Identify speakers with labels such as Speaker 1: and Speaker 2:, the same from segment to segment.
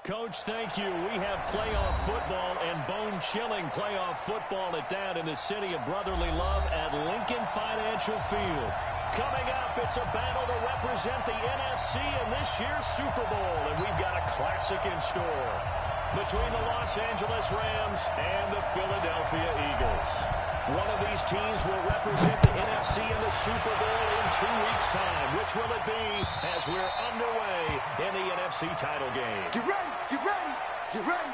Speaker 1: Coach, thank you. We have playoff football and bone-chilling playoff football at that in the city of brotherly love at Lincoln Financial Field. Coming up, it's a battle to represent the NFC in this year's Super Bowl, and we've got a classic in store between the Los Angeles Rams and the Philadelphia Eagles. One of these teams will represent the NFC in the Super Bowl in 2 weeks' time. Which will it be as we're underway in the NFC title game?
Speaker 2: Get ready, get ready, get ready.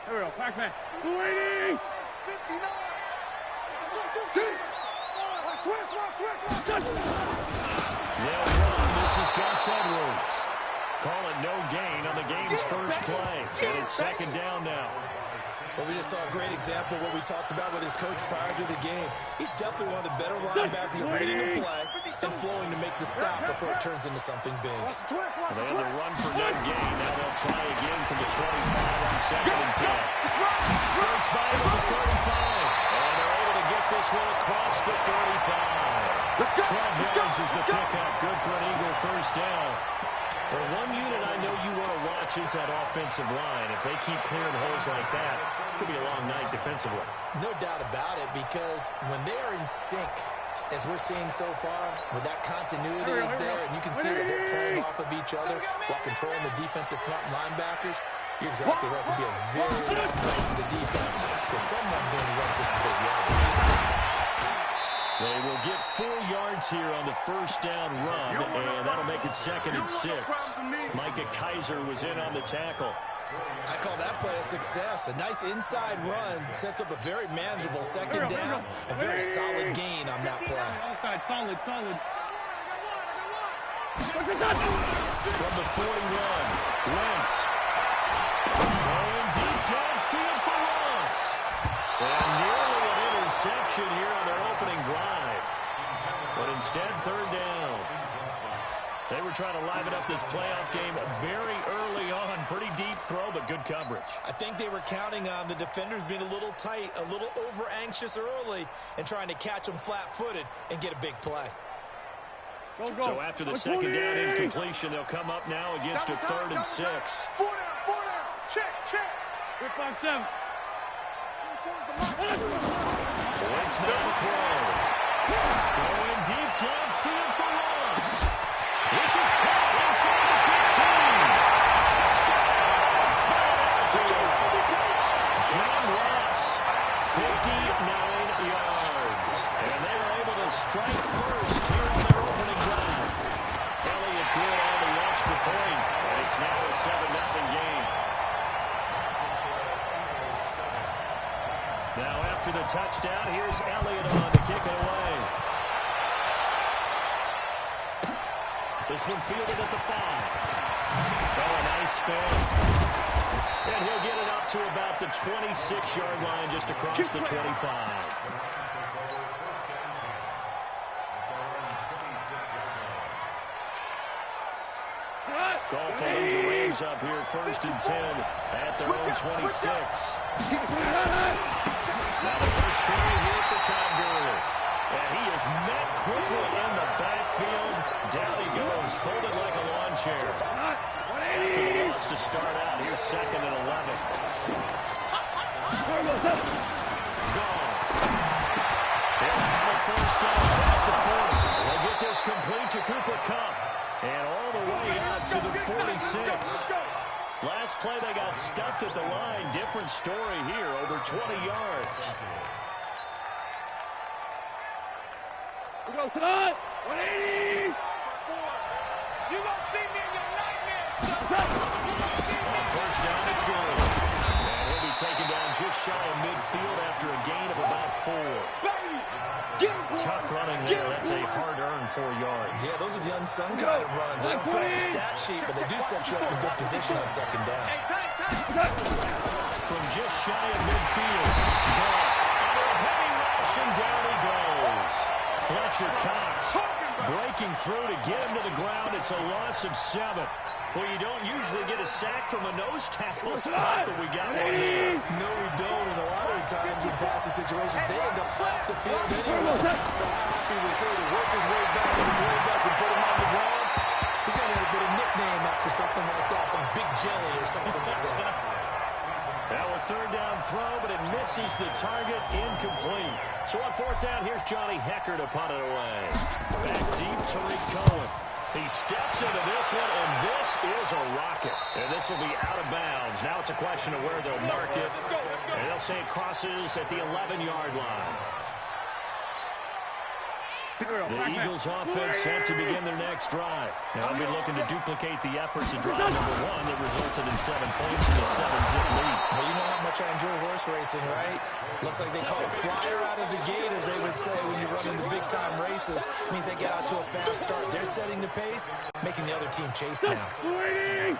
Speaker 3: Here we go, Pac-Man. Waiting!
Speaker 2: 59! Switch!
Speaker 1: They'll run. This is Gus Edwards. Call it no gain on the game's first play. And it's second down now.
Speaker 4: Well, we just saw a great example of what we talked about with his coach prior to the game. He's definitely one of the better linebackers at reading the play and flowing to make the stop before it turns into something big.
Speaker 1: They had to run for no gain. Now they'll try again from the 25 on second and 10. Skirts by him at the 35. And they're able to get this one across the 35. 12 yards is the pickup. Good for an Eagle first down. Well, one unit I know you want to watch is that offensive line. If they keep clearing holes like that, it could be a long night defensively.
Speaker 4: No doubt about it, because when they are in sync, as we're seeing so far, with that continuity is there, and you can see that they're playing off of each other while controlling the defensive front linebackers, you're exactly right. It could be a very long night for the defense, because someone's going to run for some big yards.
Speaker 1: They will get 4 yards here on the first down run, and that'll make it second and 6. Micah Kaiser was in on the tackle.
Speaker 4: I call that play a success. A nice inside run sets up a very manageable second down. A very solid gain on that play.
Speaker 3: Solid.
Speaker 1: From the 41, Wentz. Going deep downfield for Ross. And nearly an interception here on their opening drive. But instead, third down. They were trying to liven up this playoff game very early on. Pretty deep throw, but good coverage.
Speaker 4: I think they were counting on the defenders being a little tight, a little over-anxious early, and trying to catch them flat-footed and get a big play.
Speaker 3: Go.
Speaker 1: So after the second down incompletion, they'll come up now against a third and 6.
Speaker 2: 4 down. Check.
Speaker 3: Good 5-7.
Speaker 1: Wentz now to throw. Going deep downfield for Ross. This is caught inside the 15. John Ross, 59 yards. And they were able to strike first here on their opening drive. Elliott did on the extra point, and it's now a 7-0 game. Now after the touchdown, here's Elliott on to kick it away. This one fielded at the 5. Oh, a nice spin. And he'll get it up to about the 26-yard line just across the 25. Golf will lead the Rams up here, first and 10 at their own 26. Now the first carry here for Todd Gurley. And he is met quickly in the backfield. Down he goes, folded like a lawn chair. After the loss to start out, here's second and 11. Gone. They'll have a first down past the 40. They'll get this complete to Cooper Kupp. And all the way out to the 46. Last play, they got stuffed at the line. Different story here, over 20 yards.
Speaker 3: We go tonight. 180.
Speaker 2: You gonna see me in your nightmares.
Speaker 1: On first down, it's Gurley. And he'll be taken down just shy of midfield after a gain of about 4. Tough running there. That's a hard-earned 4 yards.
Speaker 4: Yeah, those are the unsung kind of runs. They don't put on the stat sheet, but they do set you up in good position on second down.
Speaker 1: From just shy of midfield. Ball out of And down he goes. Fletcher Cox breaking through to get him to the ground. It's a loss of 7. Well, you don't usually get a sack from a nose tackle spot, but we got one there.
Speaker 4: No, we don't. And a lot of the times in passing situations, they end up off the field anyway. So how happy was he to work his way back to the quarterback and put him on the ground? He's going to get a nickname after something like that, some Big Jelly or something like that.
Speaker 1: Now a third down throw, but it misses the target, incomplete. So on fourth down, here's Johnny Hecker to punt it away. Back deep, Tariq Cohen. He steps into this one, and this is a rocket. And this will be out of bounds. Now it's a question of where they'll mark it. And they'll say it crosses at the 11-yard line. The Eagles offense set to begin their next drive. They'll be looking to duplicate the efforts of drive number 1 that resulted in 7 points and a 7-zip lead.
Speaker 4: Well, you know how much I enjoy horse racing, right? Looks like they call a flyer out of the gate, as they would say when you run into big-time races. It means they get out to a fast start. They're setting the pace, making the other team chase now.
Speaker 2: 59.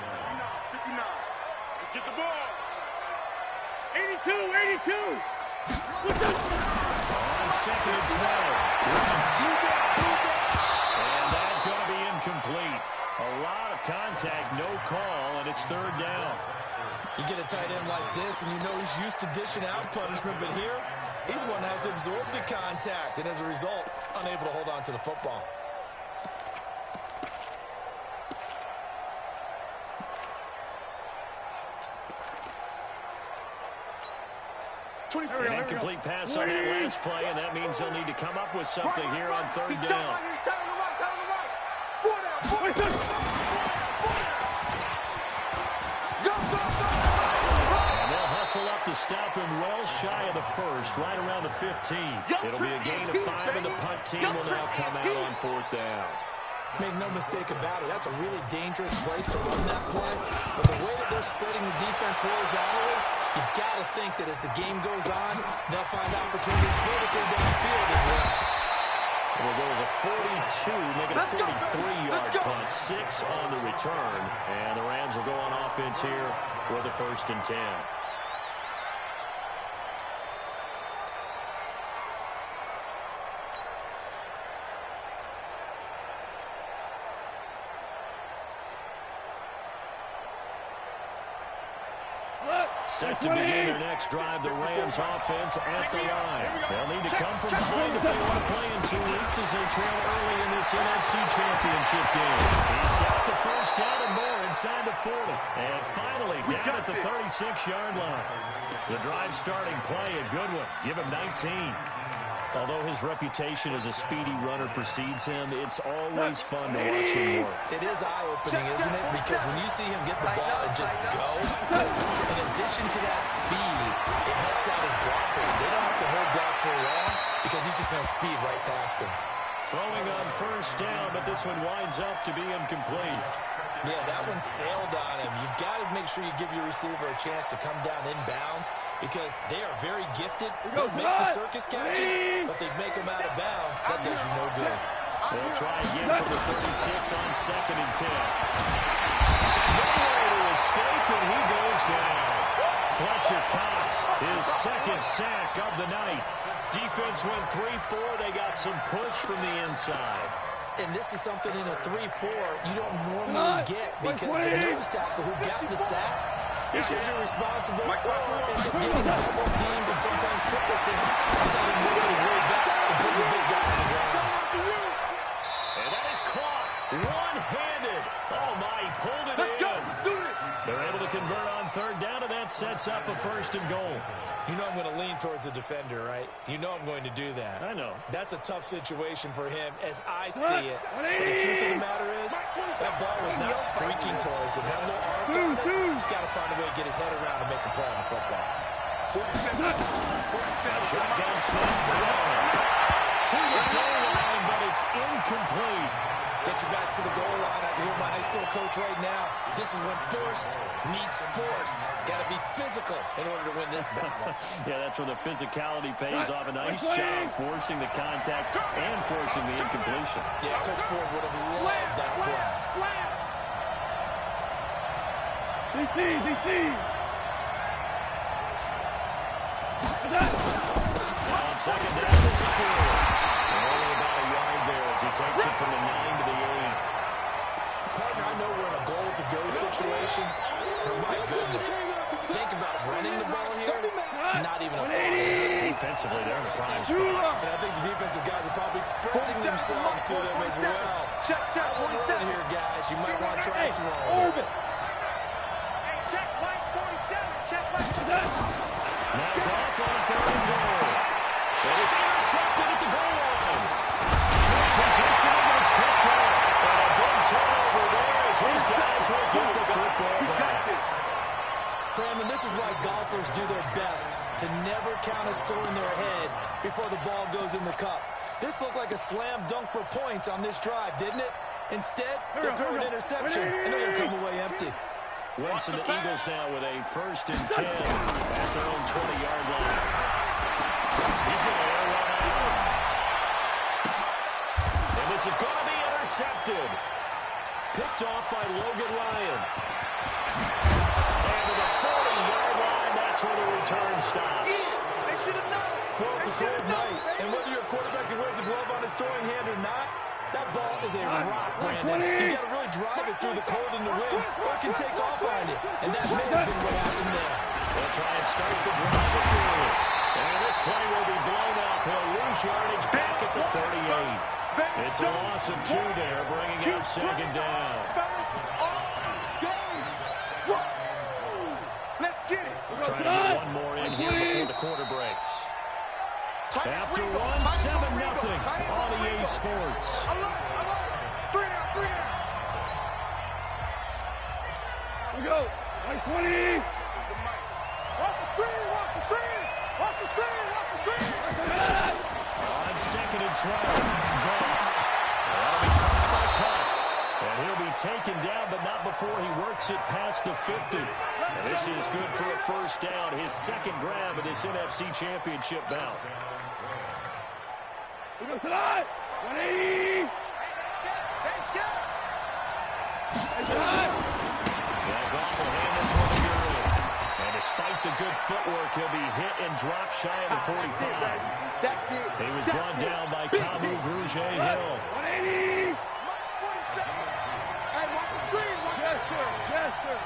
Speaker 2: Let's get the ball. 82.
Speaker 1: On second and 12. And that's going to be incomplete. A lot of contact, no call, and it's third down.
Speaker 4: You get a tight end like this, and you know he's used to dishing out punishment, but here, he's the one that has to absorb the contact, and as a result, unable to hold on to the football.
Speaker 1: An incomplete pass on that last play, and that means they'll need to come up with something here on third down. And they'll hustle up to stop him well shy of the first, right around the 15. It'll be a gain of 5, and the punt team will now come out on fourth down.
Speaker 4: Make no mistake about it, that's a really dangerous place to run that play. But the way that they're spreading the defense horizontally, you've got to think that as the game goes on, they'll find opportunities vertically downfield as well.
Speaker 1: Well, there was a 42, making a 43-yard punt, 6 on the return. And the Rams will go on offense here with a 1st and 10. Set to begin their next drive, the Rams offense at the line. They'll need to come from behind if they want to play in 2 weeks as they trail early in this NFC Championship game. He's got the first down and more inside the 40. And finally down at the 36-yard line. The drive starting play, a good one. Give him 19. Although his reputation as a speedy runner precedes him, it's always fun to watch him work.
Speaker 4: It is eye-opening, isn't it? Because when you see him get the ball and just go, in addition to that speed, it helps out his blockers. They don't have to hold blocks for long because he's just going to speed right past them.
Speaker 1: Throwing on first down, but this one winds up to be incomplete.
Speaker 4: Yeah, that one sailed on him. You've got to make sure you give your receiver a chance to come down inbounds because they are very gifted. They'll make the circus catches, but they make them out of bounds. That does you no good.
Speaker 1: They'll try again from the 36 on 2nd and 10. No way to escape, and he goes down. Fletcher Cox, his 2nd sack of the night. Defense went 3-4. They got some push from the inside.
Speaker 4: And this is something in a 3-4 you don't normally get because the nose tackle who got the sack, he's usually responsible or ends up getting double teamed and sometimes triple teamed. He got him working his way back and put the big guy on the ground.
Speaker 1: And that is caught one-handed. Oh, my, he pulled it in. They're able to convert on third down, and that sets up a 1st and goal.
Speaker 4: You know I'm going to lean towards the defender, right? You know I'm going to do that.
Speaker 1: I know.
Speaker 4: That's a tough situation for him as I see it. But the truth of the matter is, that ball was not streaking towards him. Had a little arc on it. He's got to find a way to get his head around and make a play on the football.
Speaker 1: Shotgun snap to the goal line, but it's incomplete.
Speaker 4: Get your backs to the goal line. I can hear my high school coach right now. This is when force meets force. Got to be physical in order to win this battle.
Speaker 1: Yeah, that's where the physicality pays off. A nice job forcing the contact and forcing the incompletion.
Speaker 4: Yeah, Coach Ford would have loved that play.
Speaker 3: DC.
Speaker 1: On second down, good. Only about a yard there as he takes it from the 9 to the 8.
Speaker 4: Partner, I know we're in a goal-to-go situation, but my goodness, think about running the ball here. Not even a thought, is it?
Speaker 1: Defensively, they're in the prime spot.
Speaker 4: And I think the defensive guys are probably expressing themselves to them as well.
Speaker 2: Check,
Speaker 4: Run here, guys. You might want to try and throw it.
Speaker 2: Hey, check white 47. Check white.
Speaker 1: Now Goff on 3rd and goal. It is intercepted at the goal line. Good position, and it's picked up. And a big turnover there as his guys will get the football back.
Speaker 4: Brandon, this is why golfers do their best to never count a score in their head before the ball goes in the cup. This looked like a slam dunk for points on this drive, didn't it? Instead, they throw an interception, and they're going to come away empty.
Speaker 1: Wentz and the Eagles now with a 1st and 10 at their own 20-yard line. He's going to air one out. And this is going to be intercepted. Picked off by Logan Ryan. And to the 40-yard line, that's where the return stops.
Speaker 2: They should have known.
Speaker 4: Well, it's a cold night, and whether you're a quarterback that wears a glove on his throwing hand or not, that ball is a rock, Brandon. You got to really drive it through the cold and the wind, or it can take off on you. And that may have been what happened there.
Speaker 1: They'll try and start the drive again. And this play will be blown up. He'll lose yardage back at the 38. It's a loss of 2 there, bringing up 2nd down.
Speaker 2: Let's get it.
Speaker 1: Trying to get one more in here before the quarter breaks. After 1, 7-0 on EA Sports.
Speaker 2: Alert. 3 down.
Speaker 3: We go. 20.
Speaker 2: Watch the screen.
Speaker 1: On 2nd and 12. That'll be caught by Cup. And he'll be taken down, but not before he works it past the 50. And this is good for a 1st down. His 2nd grab of this NFC Championship bout.
Speaker 3: We go tonight. 180.
Speaker 1: Now Goff will hand this one to Gurley. And despite the good footwork, he'll be hit and dropped shy of the 45. He was brought down by Kamu Grugier-Hill.
Speaker 3: 180.
Speaker 2: Hey, watch the screen.
Speaker 3: Yes, sir.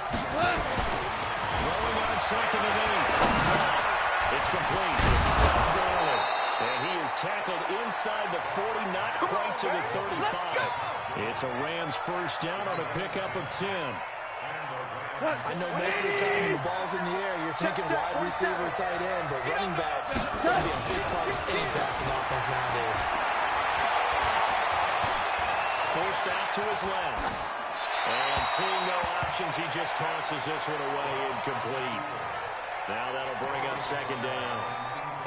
Speaker 1: Throwing on 2nd and 8. It's complete. This is Todd Gurley. And he is tackled inside the 40, not quite to the 35. It's a Rams 1st down on a pickup of 10.
Speaker 4: I know most of the time when the ball's in the air, you're thinking wide receiver or tight end, but running backs can be a big part of any passing offense nowadays.
Speaker 1: Forced out to his left. And seeing no options, he just tosses this one away incomplete. Now that'll bring up 2nd down.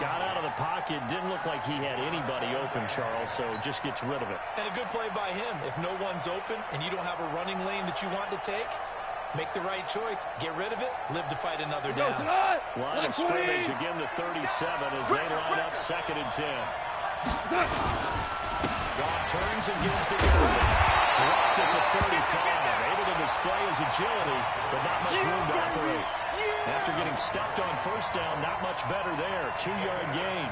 Speaker 1: Got out of the pocket. Didn't look like he had anybody open, Charles, so just gets rid of it.
Speaker 4: And a good play by him. If no one's open and you don't have a running lane that you want to take, make the right choice. Get rid of it. Live to fight another down.
Speaker 1: Line of scrimmage again to 37 as they line up 2nd and 10. Goff turns and gives to Gurley. Dropped at the 35. Able to display his agility, but not much room to operate. After getting stuffed on 1st down, not much better there. 2-yard gain.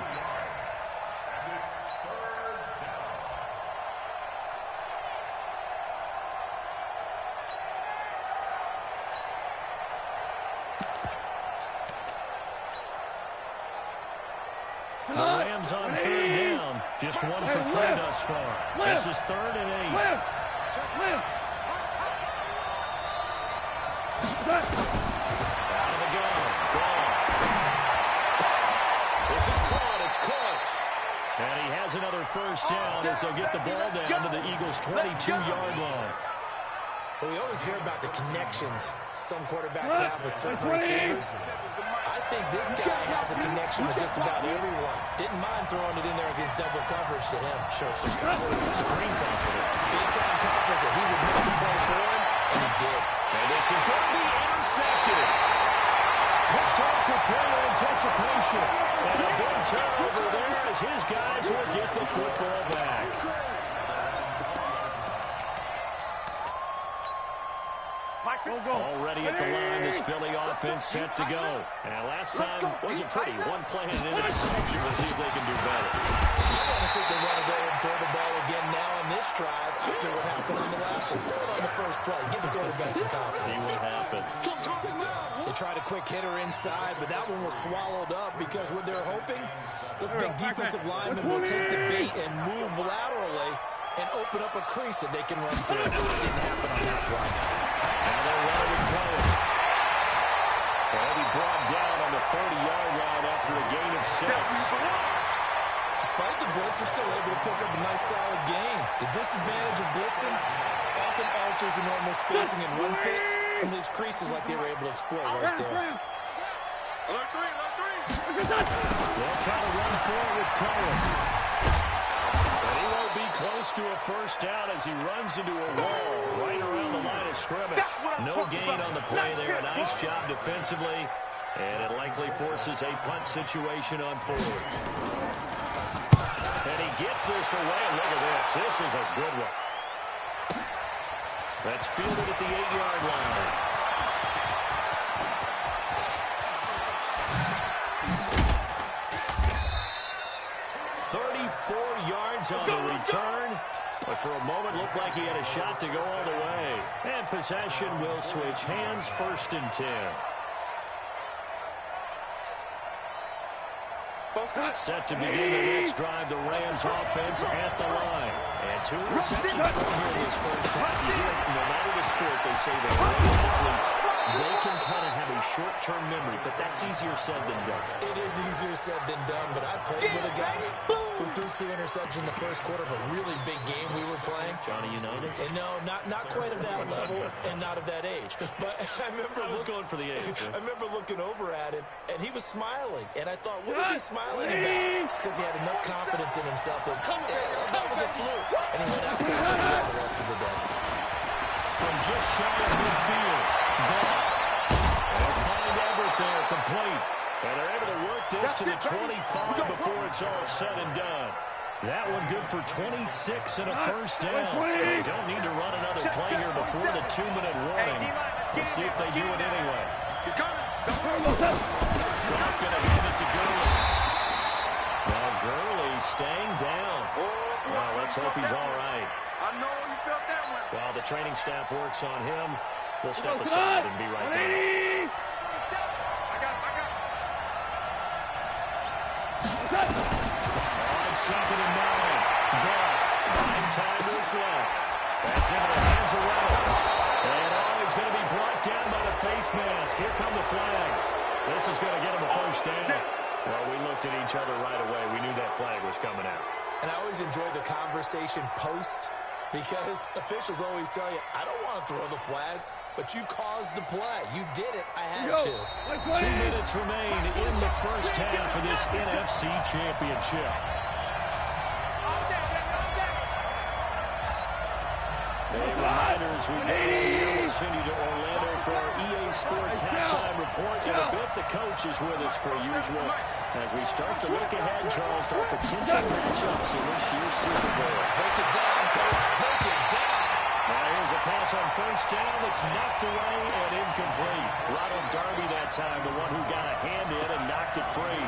Speaker 1: The Rams on 3rd down. Just 1 for 3 thus far. This is 3rd and 8. Out of the gun. Gone. This is caught. It's close. And he has another 1st down as they'll get the ball down to the Eagles' 22-yard line.
Speaker 4: Well, we always hear about the connections some quarterbacks have with certain receivers. I think this guy has a connection with just about everyone. Didn't mind throwing it in there against double coverage to him.
Speaker 1: Shows some confidence, supreme confidence.
Speaker 4: Big-time confidence that he would make the play for him, and he did.
Speaker 1: And this is going to be intercepted. Picked off with player anticipation. And a big turnover there as his guys will get the football back. Already at the line, this Philly offense set to go. And last time wasn't pretty. One play and an interception. We'll see if they can do better.
Speaker 4: I want to see if they want to go and throw the ball again now on this drive after what happened on the last one. Throw it on the first play. Give the quarterback some confidence.
Speaker 1: See what happens.
Speaker 4: They tried a quick hitter inside, but that one was swallowed up because what they're hoping, those big defensive linemen will take the bait and move laterally and open up a crease that they can run through. It didn't happen on that play.
Speaker 1: Now they're running with Cohen. He'll be brought down on the 30-yard line after a gain of 6.
Speaker 4: Despite the blitz, they're still able to pick up a nice, solid gain. The disadvantage of blitzing often alters the normal spacing and run fits and leaves creases like they were able to exploit right there.
Speaker 2: Alert 3, alert 3.
Speaker 1: They'll try to run forward with Cohen. But he won't be close to a first down as he runs into a wall right around the line of scrimmage. No gain on the play there. A nice job defensively. And it likely forces a punt situation on 4th. And he gets this away. Look at this. This is a good one. That's fielded at the 8-yard line. On the return, but for a moment looked like he had a shot to go all the way. And possession will switch hands, 1st and 10. Set to begin the next drive, the Rams offense at the line. And 2 interceptions from here this first half. You hear, no matter the sport, they say that athletes, they can kind of have a short-term memory, but that's easier said than done.
Speaker 4: It is easier said than done, but I played with a guy who threw 2 interceptions in the first quarter of a really big game we were playing.
Speaker 1: Johnny Unitas?
Speaker 4: And no, not quite of that level and not of that age. But I remember
Speaker 1: I was going for the age.
Speaker 4: I remember looking over at him, and he was smiling. And I thought, what is he smiling about? It's because he had enough confidence in himself that that was a fluke. And he went out there the rest of the day.
Speaker 1: From just shy of midfield, they'll find Everett there, complete. And they're able to work this to the 25 before it's all said and done. That one good for 26 and a first down. They don't need to run another play here before the 2-minute warning. Let's see if they do it anyway.
Speaker 2: He's coming.
Speaker 1: Goff's going to hand it to Gurley. Now Gurley staying down. Well, let's hope he's all right.
Speaker 2: I know you felt that one.
Speaker 1: While the training staff works on him, we'll step aside and be right back. On 2nd and 9. Goff. 9 timers left. That's into the hands of Reynolds. And he's going to be brought down by the face mask. Here come the flags. This is going to get him a first down. Well, we looked at each other right away. We knew that flag was coming out.
Speaker 4: And I always enjoy the conversation post because officials always tell you, I don't want to throw the flag, but you caused the play. You did it. I had to.
Speaker 1: 2 minutes remain in the first half of this NFC Championship. Hey, reminders, we go here. We'll send you to Orlando for our EA Sports halftime report. In a bit, the coach is with us per usual as we start to look ahead, Charles, to our potential matchups in this year's Super Bowl.
Speaker 4: Break it down, coach. Break it down.
Speaker 1: Now here's a pass on first down. It's knocked away and incomplete. Ronald Darby that time, the one who got a hand in and knocked it free.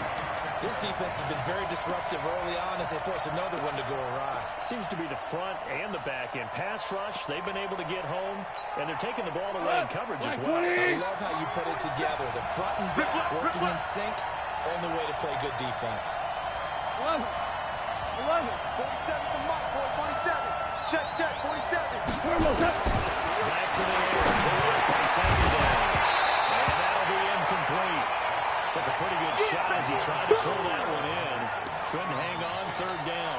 Speaker 4: This defense has been very disruptive early on as they force another one to go awry.
Speaker 1: Seems to be the front and the back end. Pass rush, they've been able to get home, and they're taking the ball away in coverage as well.
Speaker 4: I love how you put it together. The front and back working in sync, only way to play good defense.
Speaker 2: 11. 47 to Mike, boy, 47. Check, 47.
Speaker 1: Back to the air. On 2nd down. And that'll be incomplete. Took a pretty good shot as he tried to pull that one in. Couldn't hang on, 3rd down.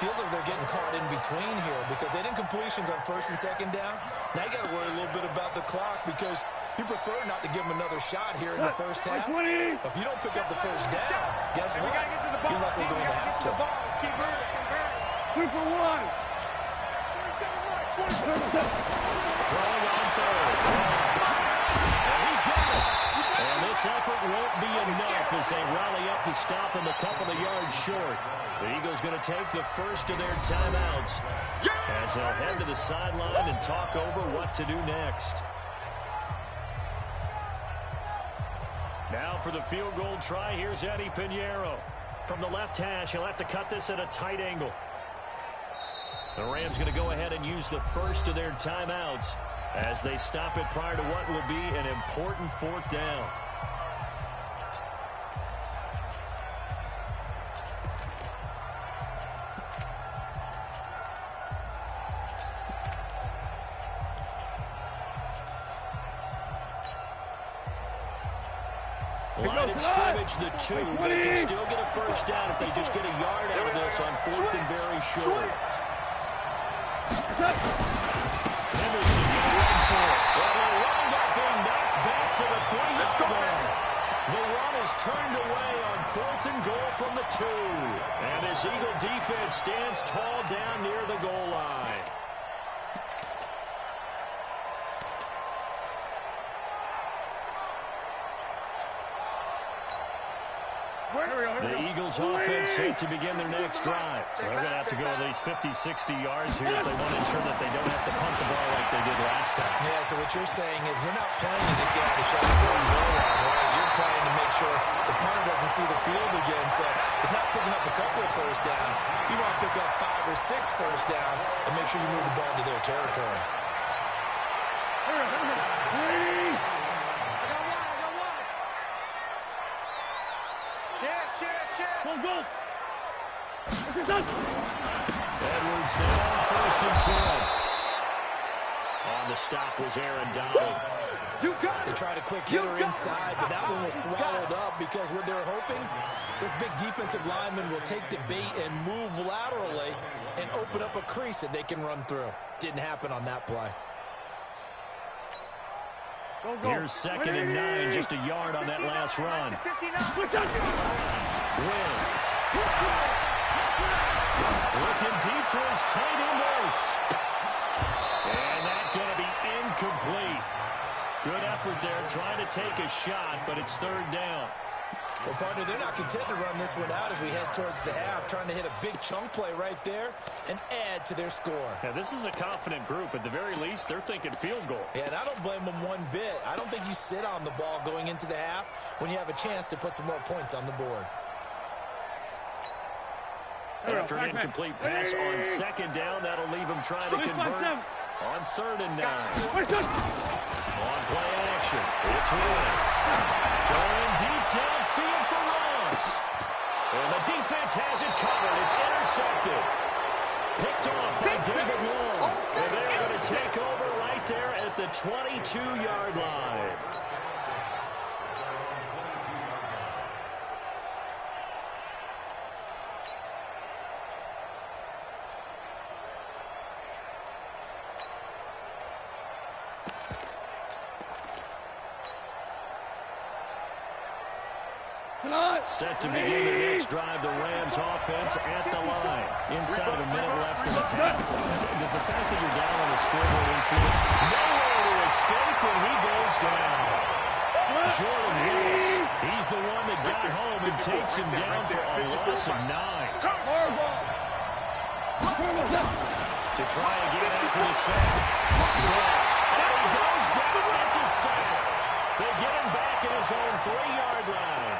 Speaker 4: Feels like they're getting caught in between here because they didn't completions on 1st and 2nd down. Now you got to worry a little bit about the clock because you prefer not to give them another shot here in the first half. But if you don't pick up the first down, guess what? You're likely going to have to.
Speaker 3: 2 for 1.
Speaker 1: Throwing on 3rd. And he's got it. And this effort won't be enough as they rally up to stop him a couple of yards short. The Eagles going to take the first of their timeouts as they'll head to the sideline and talk over what to do next. Now for the field goal try, here's Eddie Pinheiro. From the left hash, he'll have to cut this at a tight angle. The Rams going to go ahead and use the first of their timeouts as they stop it prior to what will be an important fourth down. Line of scrimmage, the 2, but they can still get a first down if they just get a yard out of this on fourth and very short. Henderson got run for it. Well, the run got being knocked back to the 3-yard line. The run is turned away on fourth and goal from the 2. And this Eagle defense stands tall down near the goal line. The Eagles offense set to begin their next drive. They're going to have to go at least 50, 60 yards here if they want to ensure that they don't have to punt the ball like they did last time.
Speaker 4: Yeah, so what you're saying is we're not playing to just get out of the shotgun and go around, right? You're trying to make sure the punter doesn't see the field again, so it's not picking up a couple of first downs. You want to pick up 5 or 6 first downs and make sure you move the ball into their territory.
Speaker 3: Go.
Speaker 1: Edwards now first and 10. On the stop was Aaron Donald.
Speaker 4: They tried a quick hitter inside, but that one was swallowed up because what they're hoping, this big defensive lineman will take the bait and move laterally and open up a crease that they can run through. Didn't happen on that play.
Speaker 1: Here's 2nd and 9, just a yard on that last run. Wentz. Looking deep for his tight end Oates. And that's going to be incomplete. Good effort there, trying to take a shot, but it's 3rd down.
Speaker 4: Well, partner, they're not content to run this one out as we head towards the half, trying to hit a big chunk play right there and add to their score.
Speaker 1: Yeah, this is a confident group. At the very least, they're thinking field goal.
Speaker 4: Yeah, and I don't blame them one bit. I don't think you sit on the ball going into the half when you have a chance to put some more points on the board.
Speaker 1: After an incomplete pass on 2nd down, that'll leave him trying to convert on 3rd and 9. On play action, it's Wentz. Going deep downfield for Ross. And the defense has it covered. It's intercepted. Picked off by David Long. And they're going to take over right there at the 22-yard line. Set to begin their next drive, the Rams offense at the line. Inside of a minute left in the half. Does the fact that you're down on the scoreboard influence? Nowhere to escape when he goes down. Jordan Willis, he's the one that got home and takes him down for a loss of 9. To try again after the sack. And he goes down, it's a sack. They get him back at his own 3-yard line.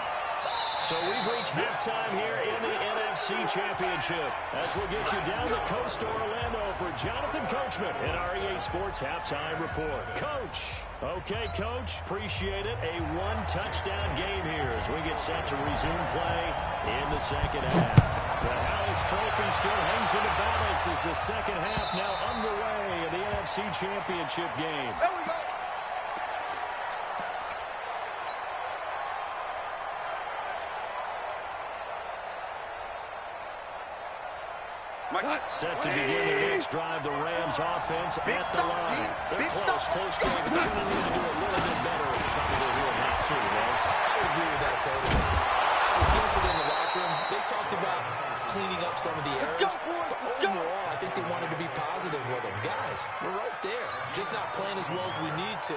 Speaker 1: So we've reached halftime here in the NFC Championship as we'll get you down the coast to Orlando for Jonathan Coachman in our EA Sports Halftime Report. Coach. Okay, Coach. Appreciate it. A 1-touchdown game here as we get set to resume play in the second half. The Hallis Trophy still hangs in the balance as the second half now underway in the NFC Championship game.
Speaker 2: There we go.
Speaker 1: Set to begin their next drive, the Rams offense at the line. They're close game, but they're going to need to do a little bit better probably here in half 2, man.
Speaker 4: I would agree with that totally. I guess it in the locker room, they talked about cleaning up some of the errors, but overall, I think they wanted to be positive with them. Guys, we're right there. Just not playing as well as we need to.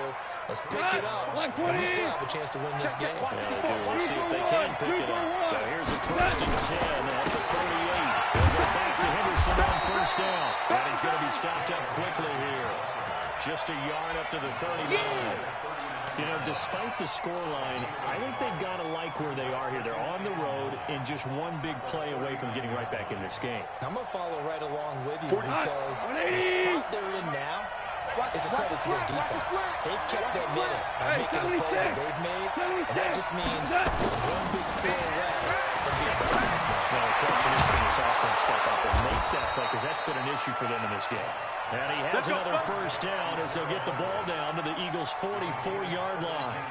Speaker 4: Let's pick it up, and we still have a chance to win this game.
Speaker 1: Yeah, they do. We'll see if they can pick it up. So here's a 1st and 10 at the 38. They'll go back to Henderson on 1st down. And he's going to be stopped up quickly here. Just a yard up to the 39. You know, despite the scoreline, I think they've got to like where they are here. They're on the road and just one big play away from getting right back in this game.
Speaker 4: I'm going to follow right along with you because the spot they're in now is a credit to their defense. They've kept their minute by making the plays that they've made, and that just means one big score away from being better.
Speaker 1: Well, the question is, can this offense step up and make that play, because that's been an issue for them in this game. And he has another first down as they'll get the ball down to the Eagles' 44-yard line.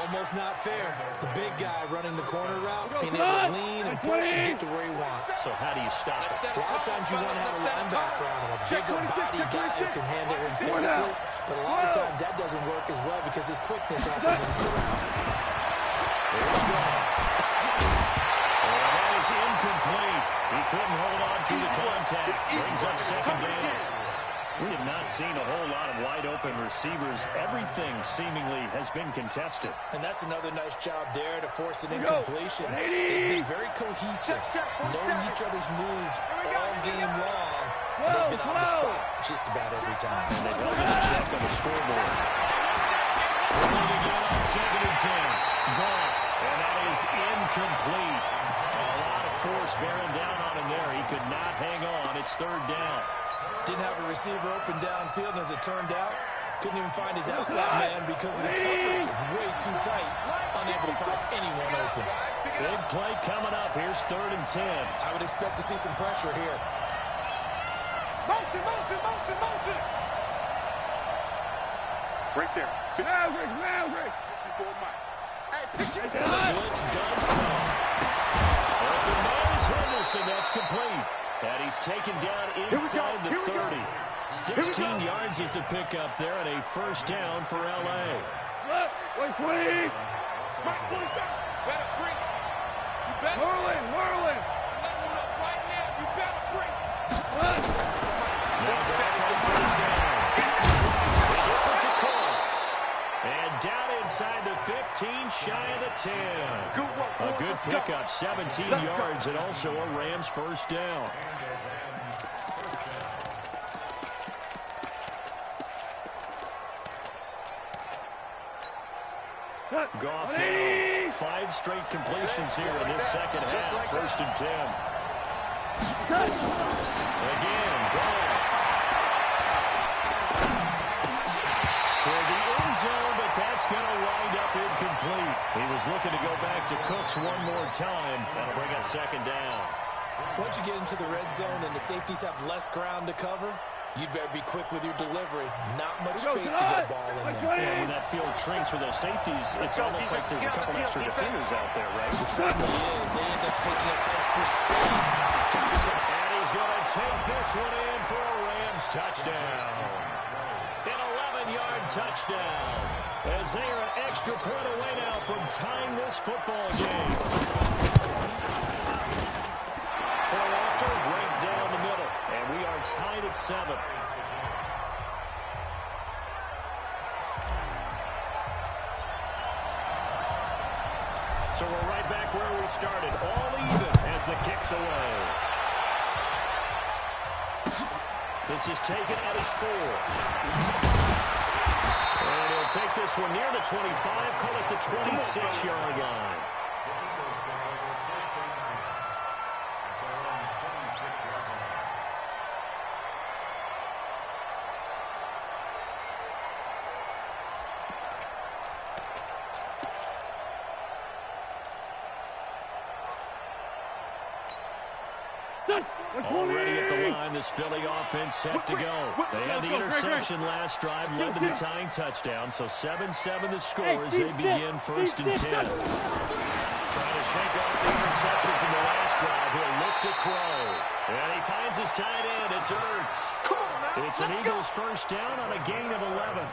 Speaker 4: Almost not fair. The big guy running the corner route, being able to lean and push and get to where he wants.
Speaker 1: So how do you stop it?
Speaker 4: A lot of times you want to have a linebacker on him, a bigger body guy who can handle him physically, but a lot of times that doesn't work as well because his quickness opens the route.
Speaker 1: There's Gronk. And that is incomplete. He couldn't hold on through the contact. Brings up second down. We have not seen a whole lot of wide-open receivers. Everything seemingly has been contested.
Speaker 4: And that's another nice job there to force an incompletion. They've been very cohesive, knowing each other's moves all game long, and they've been on the spot just about every time.
Speaker 1: And they've held us check on the scoreboard. Throwing again on 2nd and 10. Gronk, and that is incomplete. A lot of force bearing down on him there. He could not hang on. It's 3rd down.
Speaker 4: Didn't have a receiver open downfield, and as it turned out, couldn't even find his outlet man because of the coverage. It's way too tight, unable to find anyone open.
Speaker 1: Big play coming up. Here's 3rd and 10.
Speaker 4: I would expect to see some pressure here.
Speaker 2: Motion, motion, motion, motion. Right there. Maverick. Hey, pick your
Speaker 1: The blitz does come. Open man is Henderson. That's complete. And he's taken down inside the 30. 16 yards is the pickup there, and a first down for L.A.
Speaker 2: Wait, please. Better bring it. You better. Whirling. Let him know right now. You better bring it.
Speaker 1: Now back on first down. He gets it to Courts. And down inside the 15, shy of the 10. A good pickup, 17 yards, and also a Rams first down. Goff now, 5 straight completions here in this second half. 1st and 10. Again, Goff. Toward the end zone, but that's going to wind up incomplete. He was looking to go back to Cooks one more time. That'll bring up 2nd down.
Speaker 4: Once you get into the red zone and the safeties have less ground to cover, you'd better be quick with your delivery. Not much space to get a ball in there.
Speaker 1: Yeah, when that field shrinks for those safeties, it's almost like there's a couple extra defenders out there, right?
Speaker 4: It certainly is. They end up taking up extra space.
Speaker 1: And he's going to take this one in for a Rams touchdown. An 11-yard touchdown. As they are an extra point away now from tying this football game. Right down the middle, and we are tied at 7. So we're right back where we started, all even as the kick's away. This is taken at his 4. And he'll take this one near the 25, call it the 26-yard line. Already at the line, this Philly offense set to go. They had the interception last drive, led to the tying touchdown, so 7-7 the score as they begin 1st and 10. Trying to shake off the interception from the last drive. He'll look to throw. And he finds his tight end. It's Ertz. It's an Eagles first down on a gain of 11.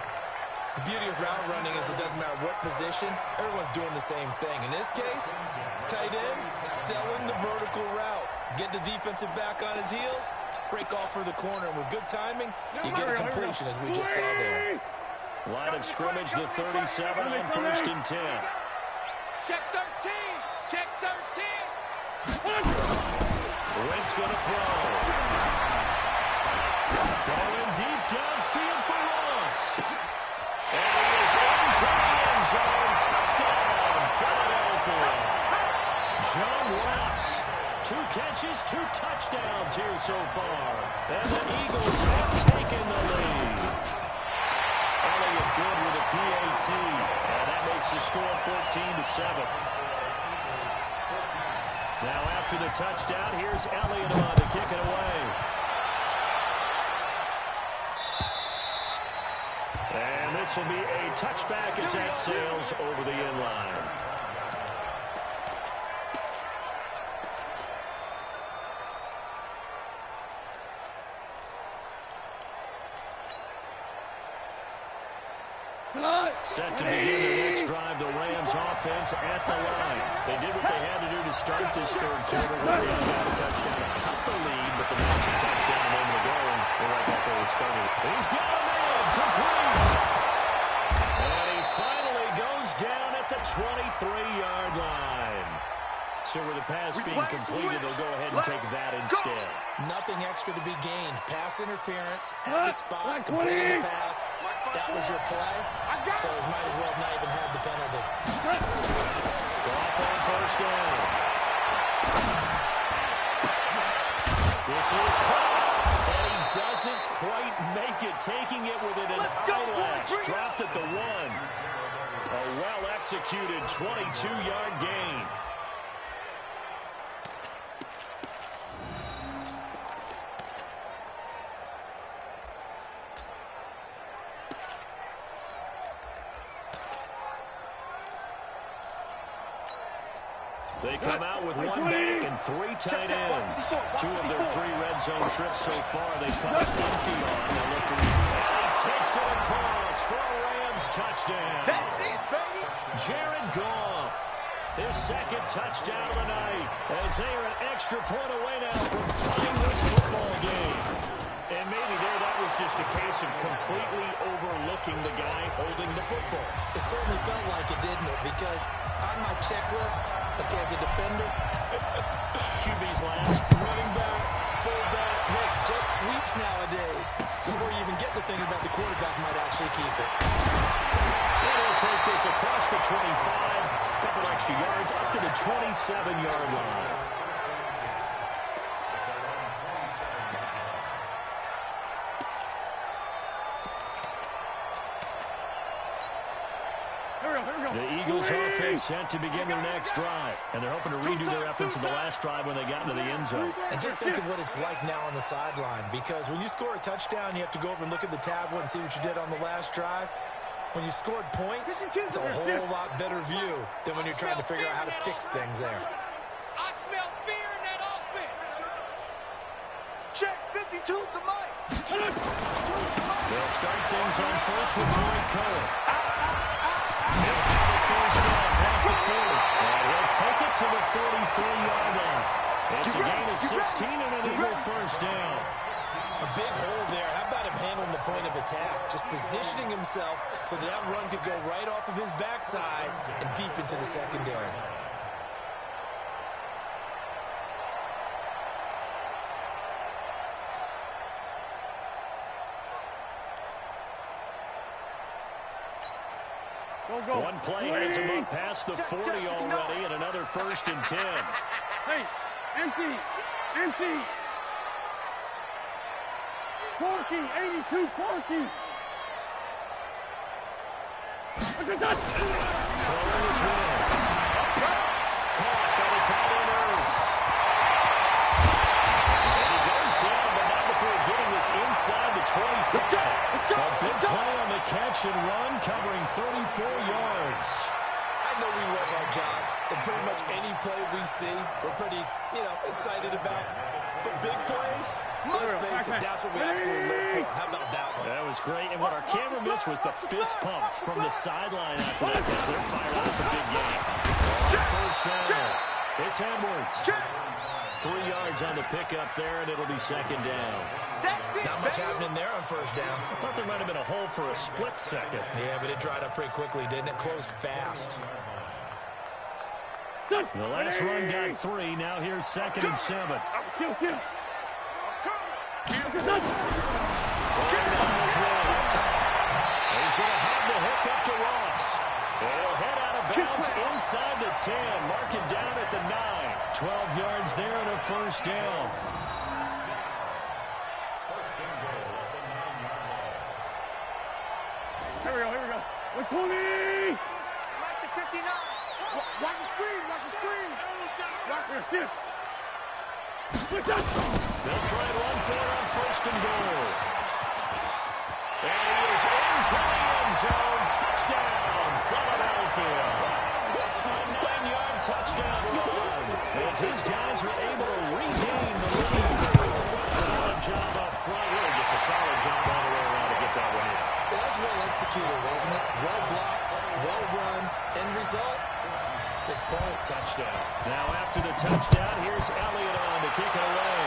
Speaker 4: The beauty of route running is it doesn't matter what position, everyone's doing the same thing. In this case, tight end, selling the vertical route. Get the defensive back on his heels, break off for the corner, and with good timing, you get a completion as we just saw there.
Speaker 1: Line of scrimmage, the 37 on 1st and 10.
Speaker 2: Check 13. Check 13.
Speaker 1: Wentz going to throw. Going deep downfield for Ruggs. 2 touchdowns here so far. And the Eagles have taken the lead. Elliott good with a PAT. And that makes the score 14-7. Now after the touchdown, here's Elliott on to kick it away. And this will be a touchback as that sails over the end line. Set to begin their next drive, the Rams offense at the line. They did what they had to do to start this third quarter. Where they got a touchdown to cut the lead, but the match touchdown a moment ago, and they're right back where they started. He's got a man, complete. And he finally goes down at the 23-yard line. So with the pass being completed, they'll go ahead and take that instead.
Speaker 4: Nothing extra to be gained. Pass interference at the spot, completed the pass. That was your play, so it might as well not even have the penalty.
Speaker 1: Off on first down. This is caught, and he doesn't quite make it, taking it within an eyelash. Dropped at the 1. A well-executed 22-yard gain. They come out with 1 back and 3 tight ends. 2 of their 3 red zone trips so far they've come empty on. They'll look to he takes it across for a Rams touchdown.
Speaker 3: That's it, baby.
Speaker 1: Jared Goff, his 2nd touchdown of the night, as they are an extra point away now from tying this football game. And maybe there that was just a case of completely overlooking the guy holding the football.
Speaker 4: It certainly felt like it, didn't it? Because on my checklist, okay, as a defender,
Speaker 1: QB's last.
Speaker 4: running back, fullback, heck, jet sweeps nowadays. Before you even get to thinking about the quarterback might actually keep it.
Speaker 1: They'll take this across the 25, a couple extra yards up to the 27-yard line. The Eagles offense set to begin their next drive, and they're hoping to redo their efforts in the last drive when they got into the end zone.
Speaker 4: And just think of what it's like now on the sideline, because when you score a touchdown, you have to go over and look at the tablet and see what you did on the last drive. When you scored points, it's a whole lot better view than when you're trying to figure out how to fix things there.
Speaker 2: I smell fear in that offense.
Speaker 3: Check 52's the mic.
Speaker 1: They'll start things on first with Troy Cohen. First down past the 40. And he'll take it to the 43-yard line. It's a gain of 16 and an Eagle first down.
Speaker 4: A big hole there. How about him handling the point of attack? Just positioning himself so that run could go right off of his backside and deep into the secondary.
Speaker 3: Go.
Speaker 1: One play has him up past the 40 already, and another 1st and 10.
Speaker 3: Hey, empty. Corky, 82, Corky.
Speaker 1: Throwing his hands. Caught by the tight end Ertz. And he goes down, but not before getting this inside the 25. A big play on the catch and run, covering 34 yards.
Speaker 4: I know we love our jobs, and pretty much any play we see, we're pretty, excited about. But big plays, let's face it, that's what we absolutely live for. How about that one?
Speaker 1: That was great, and what our camera missed was the fist pump from the sideline after that, because they're fired out. It's a big game. First down. It's Edwards. 3 yards on the pickup there, and it'll be 2nd down.
Speaker 4: Not much happening there on first down.
Speaker 1: I thought there might have been a hole for a split second.
Speaker 4: Yeah, but it dried up pretty quickly, didn't it? Closed fast.
Speaker 1: The last run got 3. Now here's 2nd and 7.
Speaker 3: Kill.
Speaker 1: He's going to have the hook up to Ross. He'll head out of bounds inside the 10. Mark it down at the 9. 12 yards there and a another first down.
Speaker 3: Here we go, here we go. 120!
Speaker 2: Right to 59. Watch the screen, watch the screen. Watch
Speaker 3: Here, see it.
Speaker 1: They'll try and run for it on first and goal. And he is into the end zone. Touchdown, Philadelphia. A 9-yard touchdown run. As his guys are able to regain the lead. Solid job up front. Really just a solid job all the way around to get that one in.
Speaker 4: That was well executed, wasn't it? Well blocked, well run. End result, 6 points.
Speaker 1: Touchdown. Now after the touchdown, here's Elliott on to kick it away.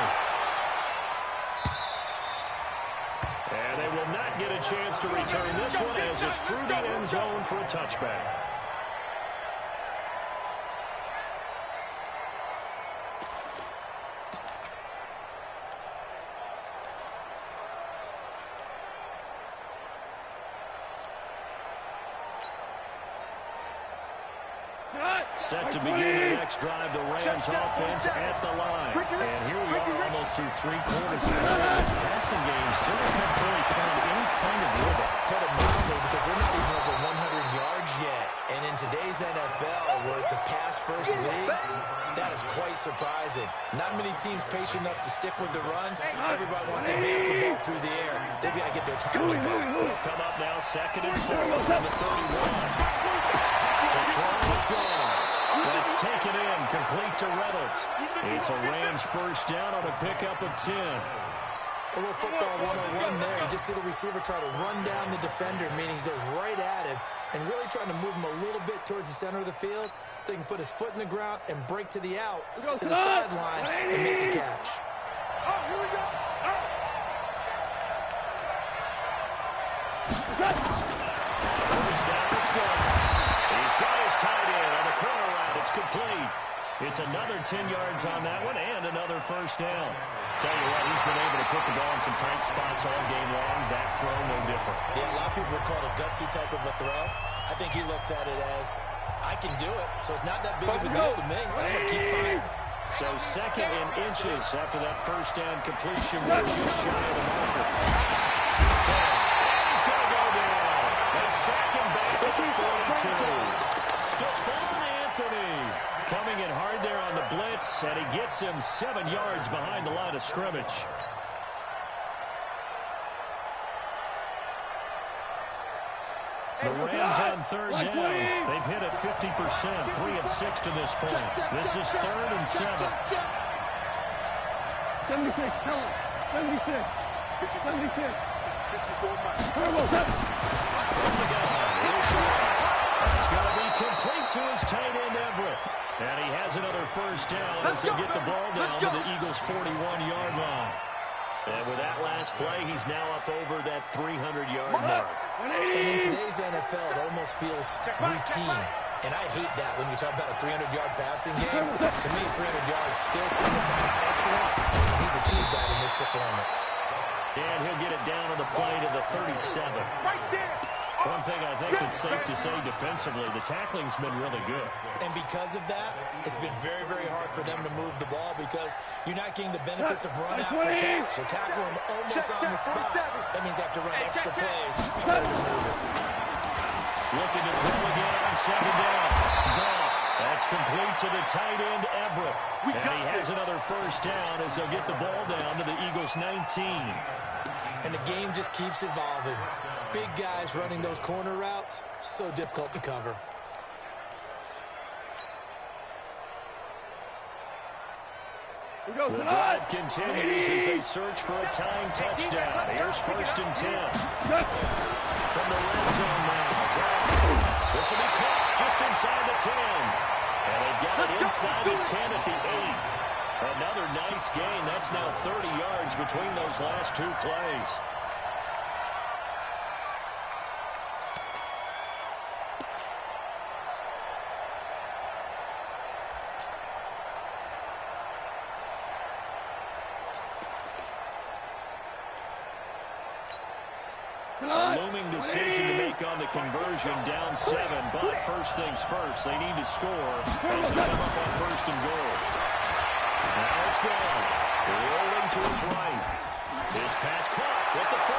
Speaker 1: And they will not get a chance to return this one as it's through the end zone for a touchback. Set to begin the next drive, the Rams offense at the line. And here we are almost through 3 quarters. This passing game still has not really found any kind of rhythm.
Speaker 4: Put it mildly, because they're not even over 100 yards yet. And in today's NFL, where it's a pass-first league, that is quite surprising. Not many teams patient enough to stick with the run. Everybody wants to advance the ball through the air. They've got to get their timing back.
Speaker 1: Will come up now, 2nd and 4 from the 31. To throw is gone. That's taken in, complete to Reynolds. It's a Rams first down on a pickup of 10.
Speaker 4: A little football 101 there. You just see the receiver try to run down the defender, meaning he goes right at him and really trying to move him a little bit towards the center of the field so he can put his foot in the ground and break to the out, to the sideline, and make a catch.
Speaker 2: Oh, here we go.
Speaker 1: First down, let's go. He's got his tight end on the corner route. It's complete. It's another 10 yards on that one and another first down. Tell you what, he's been able to put the ball in some tight spots all game long. That throw, no different.
Speaker 4: Yeah, a lot of people would call it a gutsy type of a throw. I think he looks at it as, I can do it, so it's not that big of a deal to me. I'm going to keep firing.
Speaker 1: So 2nd and inches after that first down completion. We're just shy of the marker. He's going to go down. They sack him back at the 42. Stephon Anthony coming in hard there on the blitz, and he gets him 7 yards behind the line of scrimmage. The Rams on 3rd down. They've hit it 50%, 3 of 6 to this point. This is 3rd and 7.
Speaker 3: 76, tell him. 76. 76. 54 miles.
Speaker 1: From the gun, here's Grant. It's going to be complete to his tight end, Everett. And he has another first down as they get the ball down to the Eagles' 41-yard line. And with that last play, he's now up over that 300-yard mark.
Speaker 4: And in today's NFL, it almost feels routine. And I hate that when you talk about a 300-yard passing game. To me, 300 yards still signifies excellence, and he's achieved that in this performance.
Speaker 1: And he'll get it down on the play to the 37.
Speaker 2: Right there.
Speaker 1: One thing I think it's safe to say defensively, the tackling's been really good.
Speaker 4: And because of that, it's been very, very hard for them to move the ball because you're not getting the benefits of run out for catch. You're tackling them almost on the spot. That means you have to run extra plays in order to move it.
Speaker 1: Looking to throw again on 2nd down. Goff. That's complete to the tight end, Everett. And he has another first down as they'll get the ball down to the Eagles' 19.
Speaker 4: And the game just keeps evolving. Big guys running those corner routes, so difficult to cover.
Speaker 1: The drive continues as they search for a tying touchdown. Here's 1st and 10. From the red zone now. This will be caught just inside the 10. And they've got it inside the 10 at the 8. Another nice gain. That's now 30 yards between those last 2 plays. A looming decision to make on the conversion, down 7, but first things first, they need to score as they come up on 1st and goal. Now it's gone. Rolling to his right. His pass caught with the 4.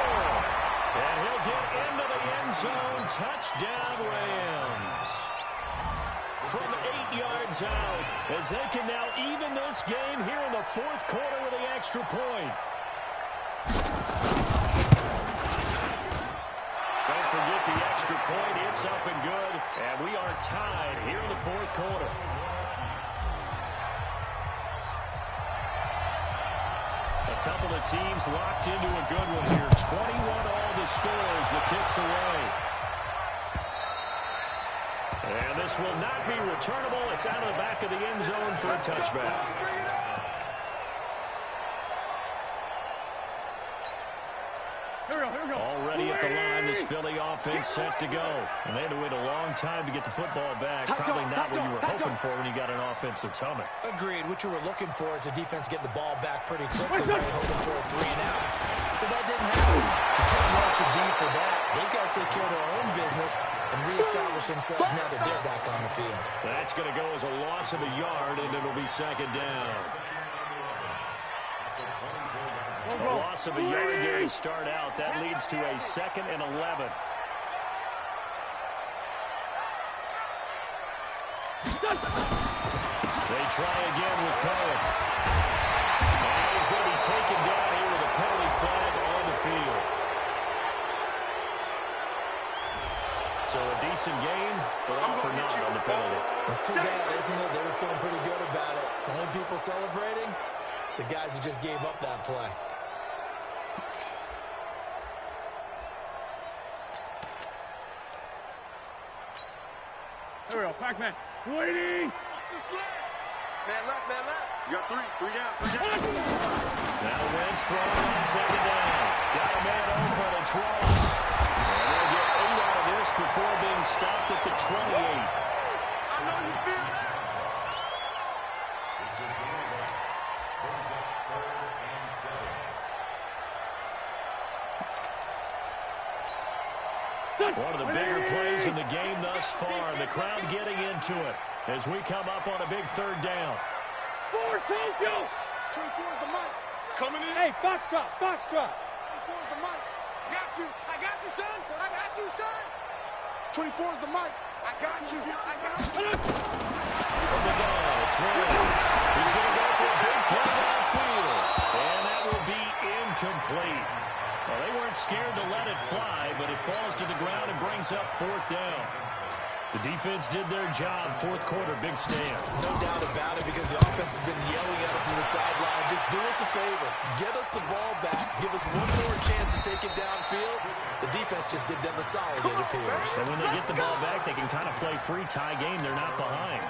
Speaker 1: And he'll get into the end zone. Touchdown, Rams. From 8 yards out, as they can now even this game here in the fourth quarter with the extra point. Don't forget the extra point. It's up and good. And we are tied here in the fourth quarter. A couple of teams locked into a good one here. 21 all the scores. The kicks away. And this will not be returnable. It's out of the back of the end zone for a touchback. Already at the line, this Philly offense set to go. And they had to wait a long time to get the football back. Probably not what you were hoping for when you got an offense that's humming.
Speaker 4: Agreed. What you were looking for is the defense getting the ball back pretty quickly, right? Hoping for a 3 and out. So that didn't happen. You can't launch a D for that. They've got to take care of their own business and reestablish themselves now that they're back on the field.
Speaker 1: That's going to go as a loss of a yard, and it'll be second down. A loss of a yard there to start out. That leads to a 2nd and 11. They try again with Cohen. And he's going to be taken down here with a penalty flag on the field. So a decent gain, but all for naught on the penalty.
Speaker 4: It's too bad, isn't it? They were feeling pretty good about it. The only people celebrating, the guys who just gave up that play.
Speaker 3: There we go, Pac-Man. Waiting.
Speaker 2: Man left, man left. You got 3 down.
Speaker 1: Now Wentz throwing on second down. Got a man open, it's Ross. And they'll get 8 out of this before being stopped at the 28.
Speaker 2: I know you feel that.
Speaker 1: One of the bigger plays in the game thus far. The crowd getting into it as we come up on a big 3rd down.
Speaker 3: 4, Tokyo.
Speaker 2: 24 is the mic. Coming in.
Speaker 3: Hey, Foxtrot.
Speaker 2: 24 is the mic. I got you, son. 24 is the mic. I got you.
Speaker 1: From the gun, it's Williams. He's going to go for a big play downfield. And that will be incomplete. Well, they weren't scared to let it fly, but it falls to the ground and brings up 4th down. The defense did their job. 4th quarter, big stand.
Speaker 4: No doubt about it, because the offense has been yelling at them from the sideline. Just do us a favor. Get us the ball back. Give us one more chance to take it downfield. The defense just did them a solid, it appears.
Speaker 1: And when they get the ball back, they can kind of play free tie game. They're not behind.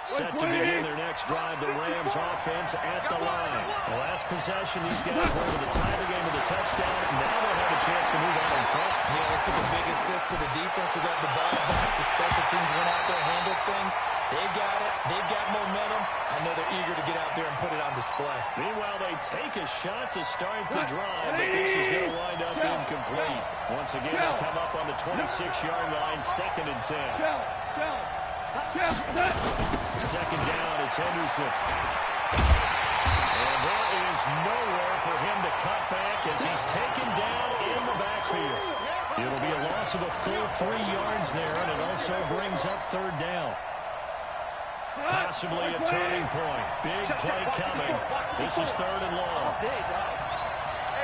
Speaker 1: Set to begin their next drive, the Rams offense at the line. The last possession, these guys were able to tie the game with a touchdown. Now they'll have a chance to move on in front.
Speaker 4: Yeah, let's get the big assist to the defense who got the ball back. The special teams went out there and handled things. They've got it. They've got momentum. I know they're eager to get out there and put it on display.
Speaker 1: Meanwhile, they take a shot to start the drive, but this is going to wind up incomplete. Once again, they'll come up on the 26-yard line, 2nd and 10. Second down, it's Henderson. And there is nowhere for him to cut back as he's taken down in the backfield. It'll be a loss of a full 3 yards there, and it also brings up 3rd down. Possibly a turning point. Big play coming. This is 3rd and long.
Speaker 2: Hey,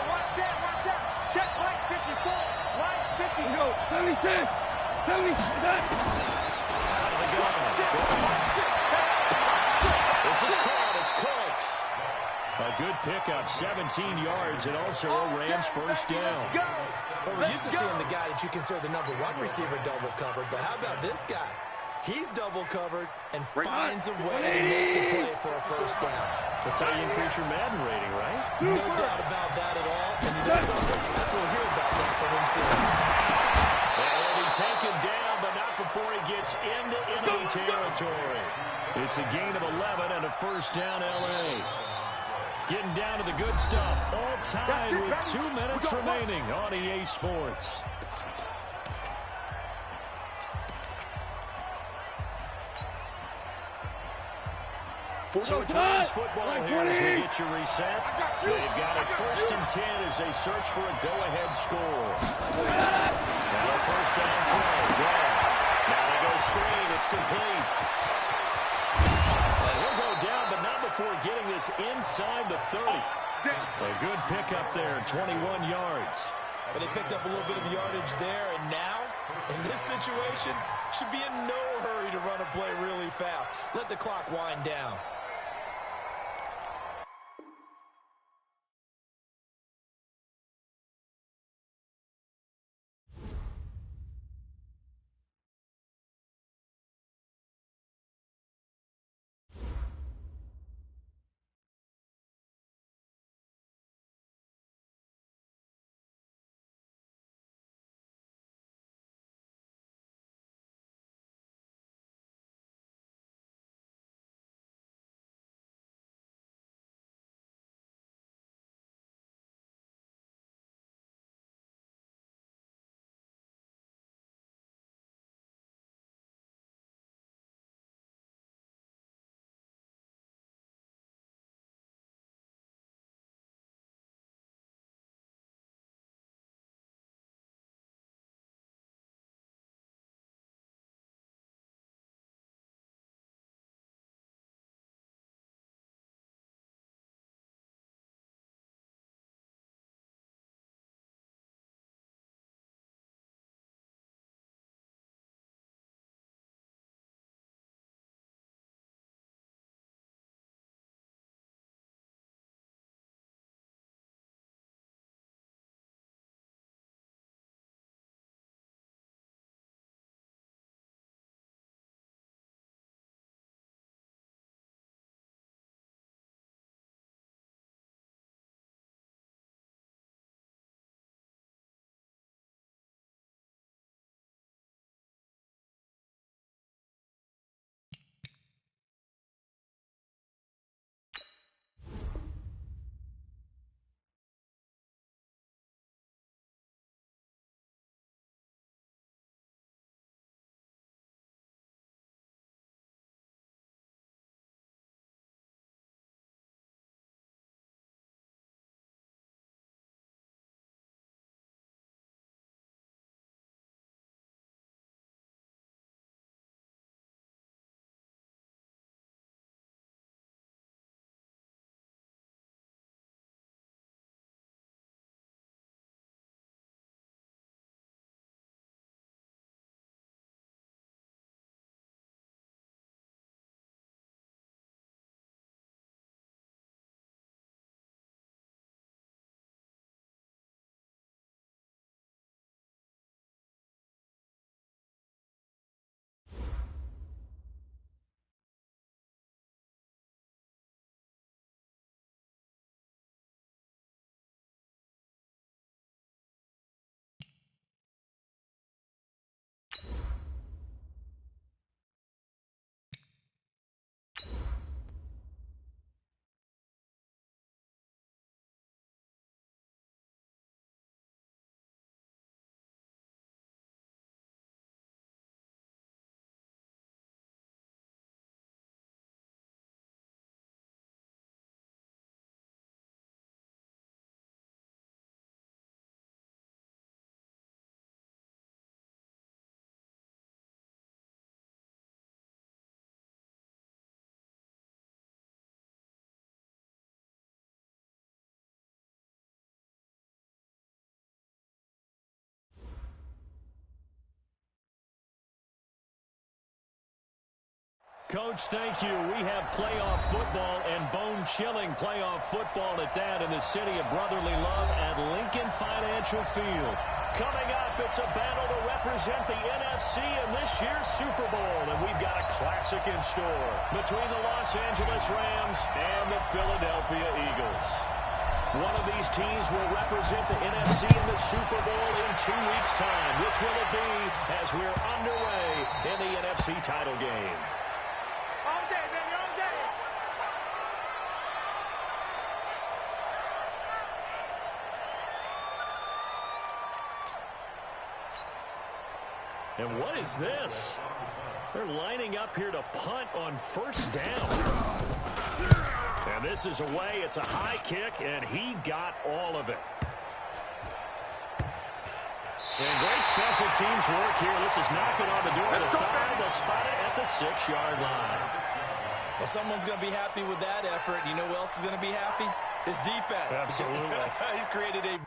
Speaker 2: watch out. Check right 54. Right 50.
Speaker 3: 76.
Speaker 1: This is caught. It's Cooks. A good pickup, 17 yards, and also a Rams 1st down.
Speaker 4: Well, we're used to seeing the guy that you consider the #1 receiver double covered, but how about this guy? He's double covered and finds a way to make the play for a 1st down.
Speaker 1: That's how you increase your Madden rating, right?
Speaker 4: No doubt about that at all. And he does something. We'll hear about that from him soon.
Speaker 1: He'll be taken down, but not before he gets into enemy territory. It's a gain of 11 and a 1st down, L.A. Getting down to the good stuff. All tied with 2 minutes remaining on EA Sports. So it's Rams football here as we get you reset. They've got it 1st and 10 as they search for a go-ahead score. Now a first down throw. Grab. Now they go screen. It's complete. He'll go down, but not before getting this inside the 30. A good pickup there, 21 yards.
Speaker 4: But they picked up a little bit of yardage there, and now, in this situation, should be in no hurry to run a play really fast. Let the clock wind down.
Speaker 1: Coach, thank you. We have playoff football and bone-chilling playoff football at that in the city of brotherly love at Lincoln Financial Field. Coming up, it's a battle to represent the NFC in this year's Super Bowl, and we've got a classic in store between the Los Angeles Rams and the Philadelphia Eagles. One of these teams will represent the NFC in the Super Bowl in 2 weeks' time. Which will it be as we're underway in the NFC title game?
Speaker 2: All day, baby, all day.
Speaker 1: And what is this? They're lining up here to punt on first down. And this is away. It's a high kick, and he got all of it. And great special teams work here. This is knocking on the door of the 5. They'll spot it at the 6-yard line.
Speaker 4: Well, someone's going to be happy with that effort. You know who else is going to be happy? His defense.
Speaker 1: Absolutely.
Speaker 4: He's created a...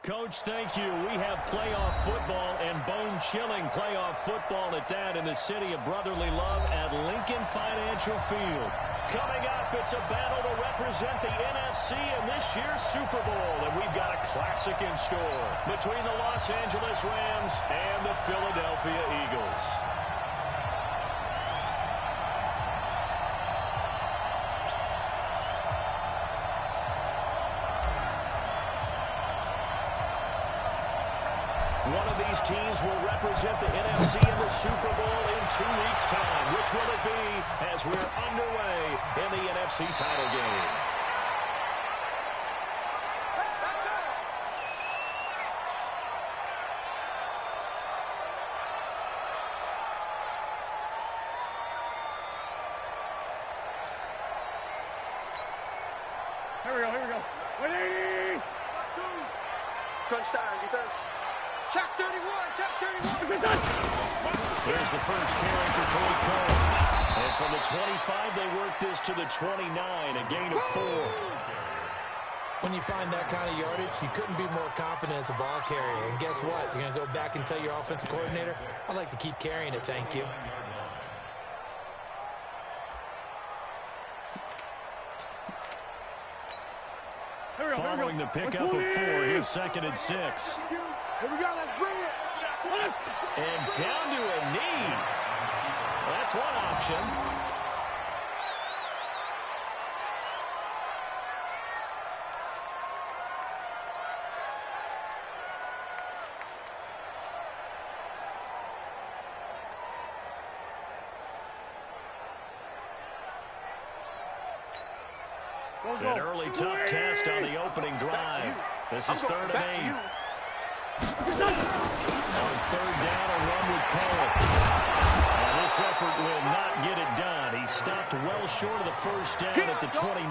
Speaker 1: Coach, thank you. We have playoff football and bone-chilling playoff football at that in the city of brotherly love at Lincoln Financial Field. Coming up, it's a battle to represent the NFC in this year's Super Bowl, and we've got a classic in store between the Los Angeles Rams and the Philadelphia Eagles. One of these teams will represent the NFC in the Super Bowl in 2 weeks' time. Which will it be as we're underway in the NFC title game?
Speaker 3: Here we go. 180!
Speaker 2: Crunch time, defense. Check 31, check 31.
Speaker 1: Here's the first carry for Troy Cole. And from the 25, they work this to the 29, a gain of 4.
Speaker 4: When you find that kind of yardage, you couldn't be more confident as a ball carrier. And guess what? You're going to go back and tell your offensive coordinator, I'd like to keep carrying it, thank you.
Speaker 1: Following the pickup of 4, here's 2nd and 6.
Speaker 2: Here we go, let's bring it.
Speaker 1: And down to a knee. That's one option. An early tough test on the opening drive. This is 3rd and 8. On 3rd down, a run with Cole. And this effort will not get it done. He stopped well short of the first down at the 29.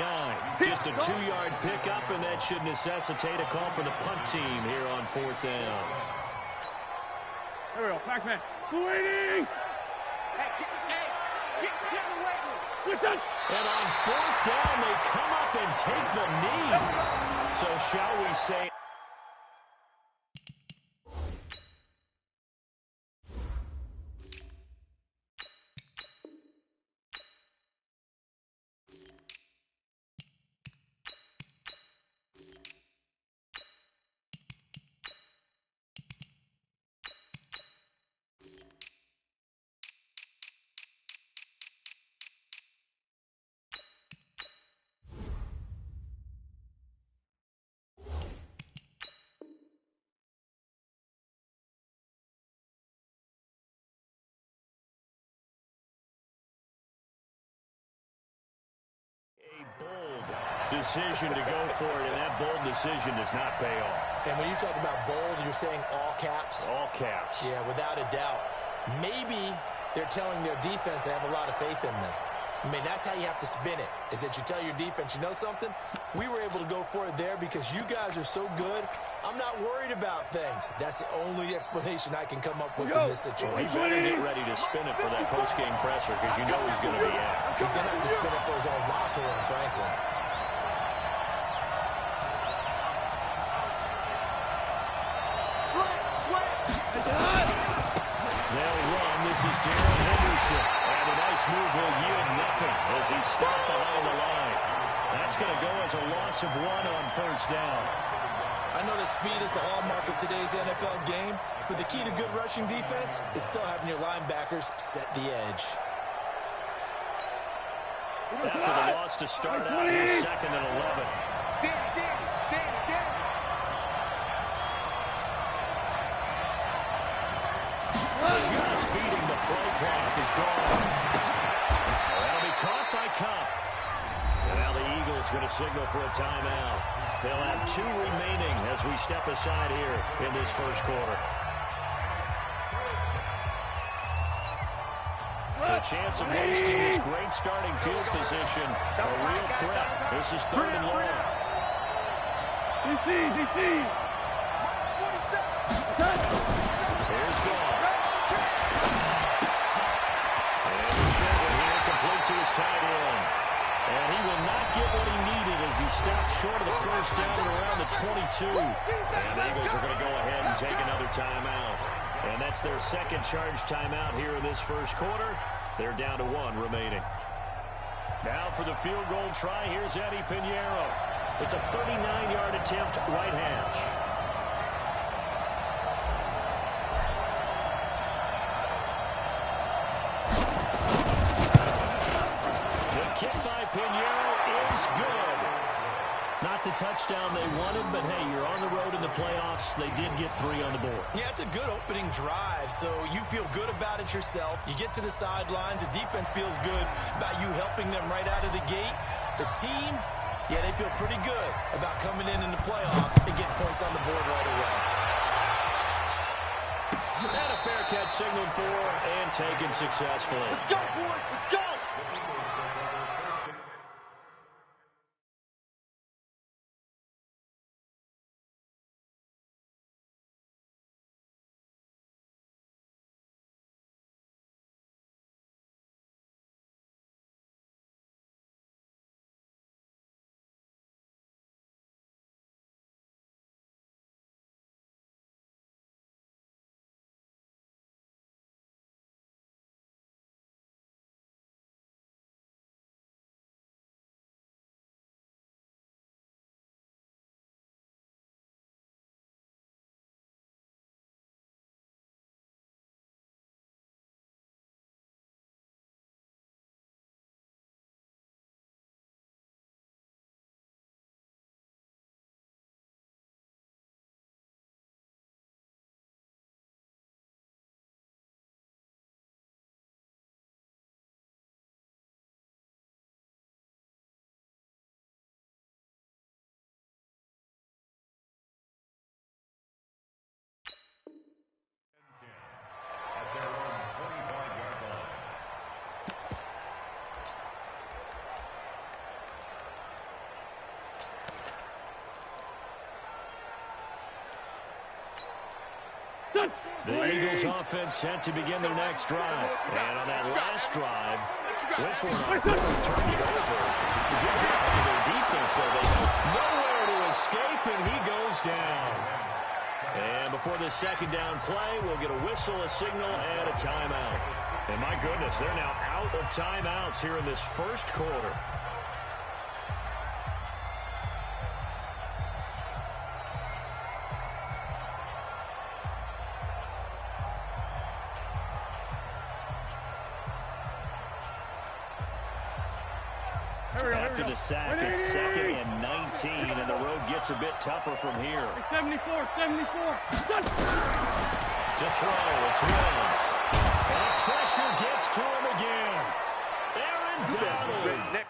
Speaker 1: Just a 2-yard pickup, and that should necessitate a call for the punt team here on 4th down.
Speaker 3: Here we go, Pac-Man. 280!
Speaker 2: Hey, get in the way.
Speaker 1: And on 4th down, they come up and take the knee. So shall we say... bold decision to go for it, and that bold decision does not pay off.
Speaker 4: And when you talk about bold, you're saying all caps?
Speaker 1: All caps.
Speaker 4: Yeah, without a doubt. Maybe they're telling their defense they have a lot of faith in them. I mean, that's how you have to spin it, is that you tell your defense, you know something? We were able to go for it there because you guys are so good. I'm not worried about things. That's the only explanation I can come up with in this situation.
Speaker 1: Well, he better get ready to spin it for that post-game presser because you know he's going to be out.
Speaker 4: He's going to have to spin it for his own locker room, frankly.
Speaker 1: They'll run. This is Darrell Henderson. And a nice move will yield nothing as he's stopped behind the line. That's going to go as a loss of 1 on 1st down.
Speaker 4: I know that speed is the hallmark of today's NFL game, but the key to good rushing defense is still having your linebackers set the edge.
Speaker 1: After the loss to start out, he's 2nd and 11. Just beating the play clock is gone. That'll be caught by Cup. And now the Eagles going to signal for a timeout. They'll have 2 remaining as we step aside here in this first quarter. The chance of wasting this great starting field position, a real threat. This is 3rd and long.
Speaker 3: DC!
Speaker 1: Here's Gall. And the short one here, complete to his tight end. And he will not get what he needed as he stopped short of the first down at around the 22. And the Eagles are going to go ahead and take another timeout. And that's their 2nd charge timeout here in this first quarter. They're down to 1 remaining. Now for the field goal try, here's Eddie Pinheiro. It's a 39-yard attempt, right hash. The kick by Pinheiro is good. Not the touchdown they wanted, but hey, you're on the road in the playoffs. They did get 3 on the board.
Speaker 4: Yeah, it's a good opening drive, so you feel good about it yourself. You get to the sidelines. The defense feels good about you helping them right out of the gate. The team, yeah, they feel pretty good about coming in the playoffs and getting points on the board right away.
Speaker 1: And a fair catch signaled for and taken successfully.
Speaker 2: Let's go, boys. Let's go.
Speaker 1: The Eagles offense set to begin their next drive. And on that last drive, went for it on fourth, turned it over. Good job by their defense, so they have nowhere to escape, and he goes down. And before this second down play, we'll get a whistle, a signal, and a timeout. And my goodness, they're now out of timeouts here in this first quarter. After the sack, it's 2nd and 19, and the road gets a bit tougher from here.
Speaker 3: 74.
Speaker 1: To throw, it's Wentz. And the pressure gets to him again. Aaron Donald.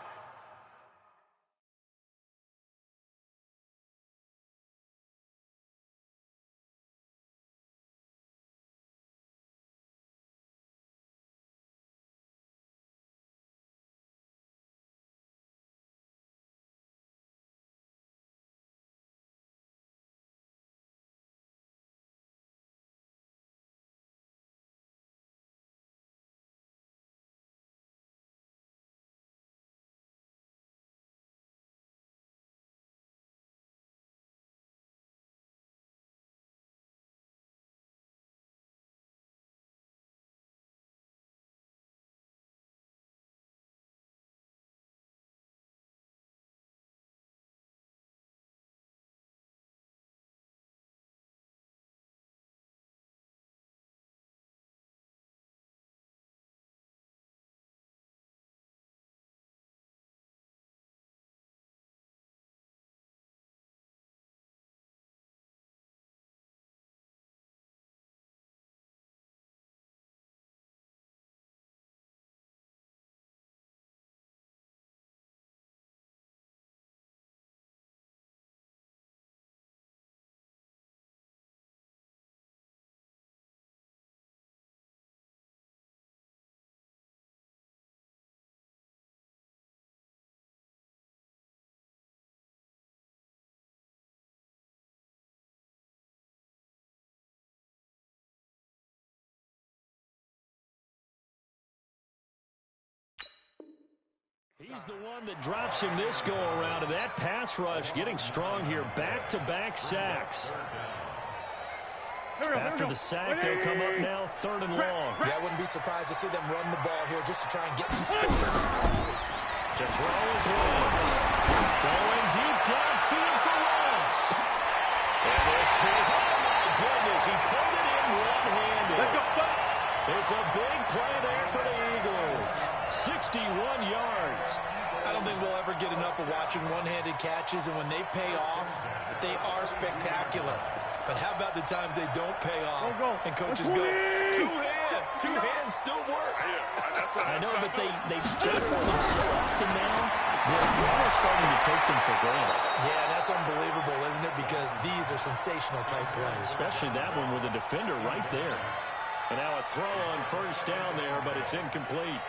Speaker 1: He's the one that drops him this go-around, and that pass rush getting strong here. Back-to-back sacks. After the sack, they'll come up now 3rd and long.
Speaker 4: Yeah, I wouldn't be surprised to see them run the ball here just to try and get some space.
Speaker 1: To throw his Wentz. Going deep downfield for Wentz. And this is, oh my goodness, he put it in one-handed.
Speaker 2: Let's go.
Speaker 1: It's a big play there for the Eagles. 61 yards.
Speaker 4: I don't think we'll ever get enough of watching one-handed catches, and when they pay off, they are spectacular. But how about the times they don't pay off, and coaches go, two hands still works.
Speaker 1: I know, but they play for them so often now that we're almost starting to take them for granted.
Speaker 4: Yeah, that's unbelievable, isn't it? Because these are sensational type plays.
Speaker 1: Especially that one with the defender right there. And now a throw on first down there, but it's incomplete.